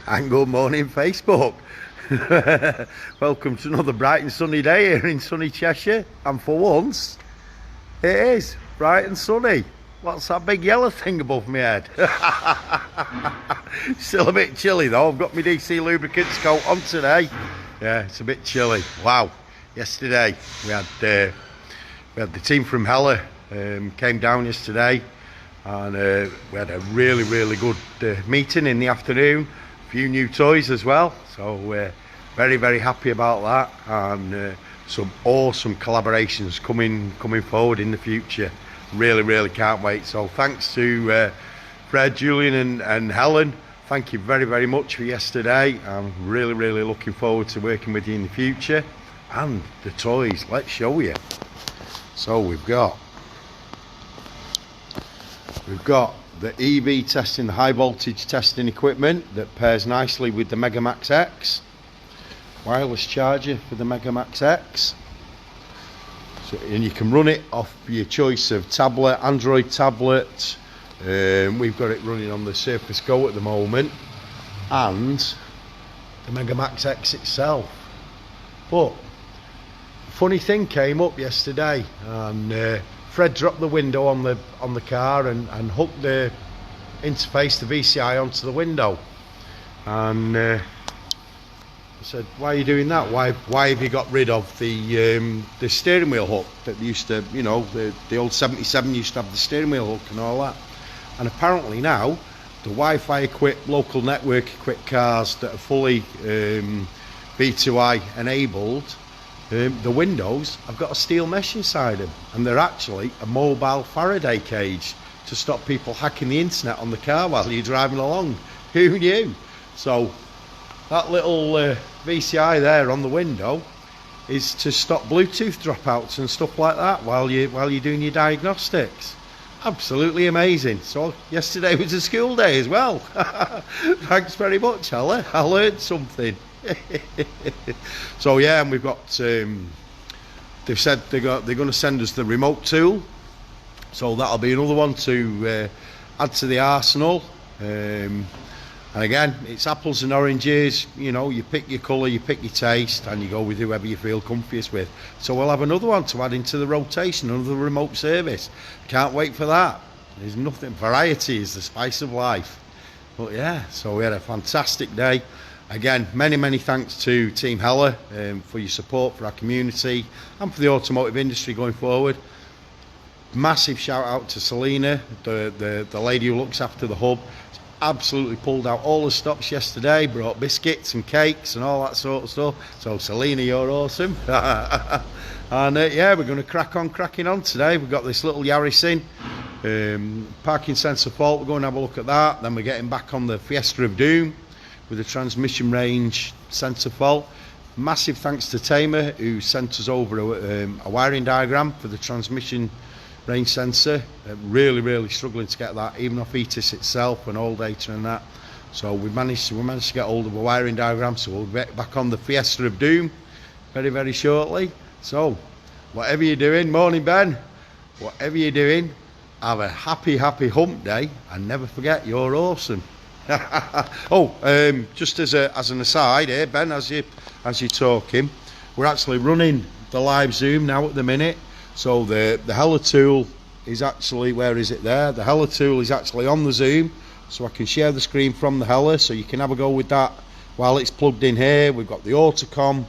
And good morning, Facebook. Welcome to another bright and sunny day here in sunny Cheshire. And for once, it is bright and sunny. What's that big yellow thing above my head? Still a bit chilly though. I've got my DC lubricants coat on today. Yeah, it's a bit chilly. Wow. Yesterday we had the team from Hella came down yesterday, and we had a really good meeting in the afternoon. A few new toys as well, so we're very happy about that, and some awesome collaborations coming forward in the future. Really can't wait. So thanks to Fred, Julian and Helen. Thank you very much for yesterday. I'm really looking forward to working with you in the future. And the toys, let's show you. So we've got the EV testing, the high voltage testing equipment that pairs nicely with the Megamax X. Wireless charger for the Megamax X. So, and you can run it off your choice of tablet, Android tablet. We've got it running on the Surface Go at the moment, and the Megamax X itself. But funny thing came up yesterday, and Fred dropped the window on the car and hooked the interface, the VCI, onto the window, and I said, "Why are you doing that? Why have you got rid of the steering wheel hook that used to, you know, the old 77 used to have the steering wheel hook and all that?" And apparently now the Wi-Fi equipped, local network equipped cars that are fully V2I enabled, the windows have got a steel mesh inside them, and they're actually a mobile Faraday cage to stop people hacking the internet on the car while you're driving along. Who knew? So that little VCI there on the window is to stop Bluetooth dropouts and stuff like that while you're doing your diagnostics. Absolutely amazing. So yesterday was a school day as well. Thanks very much, Ella. I learned something. So yeah, and we've got they've said they're going to send us the remote tool, so that'll be another one to add to the arsenal. And again, it's apples and oranges, you know, you pick your colour, you pick your taste, and you go with whoever you feel comfiest with. So we'll have another one to add into the rotation, another remote service. Can't wait for that. There's nothing, variety is the spice of life. But yeah, so we had a fantastic day. Again, many thanks to Team Hella for your support for our community and for the automotive industry going forward. Massive shout out to Selena, the lady who looks after the hub. Absolutely pulled out all the stops yesterday, brought biscuits and cakes and all that sort of stuff. So Selena, you're awesome. And yeah, we're going to cracking on today. We've got this little Yaris in, parking sensor fault. We're going to have a look at that. Then we're getting back on the Fiesta of Doom with the transmission range sensor fault. Massive thanks to Tamer, who sent us over a wiring diagram for the transmission range sensor. Really struggling to get that even off ETIS itself and all data and that. So we managed to get hold of a wiring diagram, so we'll get back on the Fiesta of Doom very shortly. So whatever you're doing, morning Ben, whatever you're doing, have a happy hump day, and never forget you're awesome. Just as an aside here, Ben, as you're talking, we're actually running the live Zoom now at the minute. So the Hella tool is actually, where is it there? The Hella tool is actually on the Zoom, so I can share the screen from the Hella, so you can have a go with that while it's plugged in here. We've got the Autocom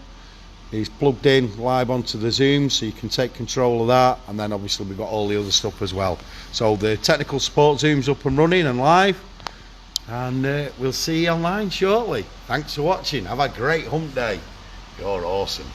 is plugged in live onto the Zoom, so you can take control of that, and then obviously we've got all the other stuff as well. So the technical support Zoom's up and running and live, and we'll see you online shortly. Thanks for watching. Have a great hump day. You're awesome.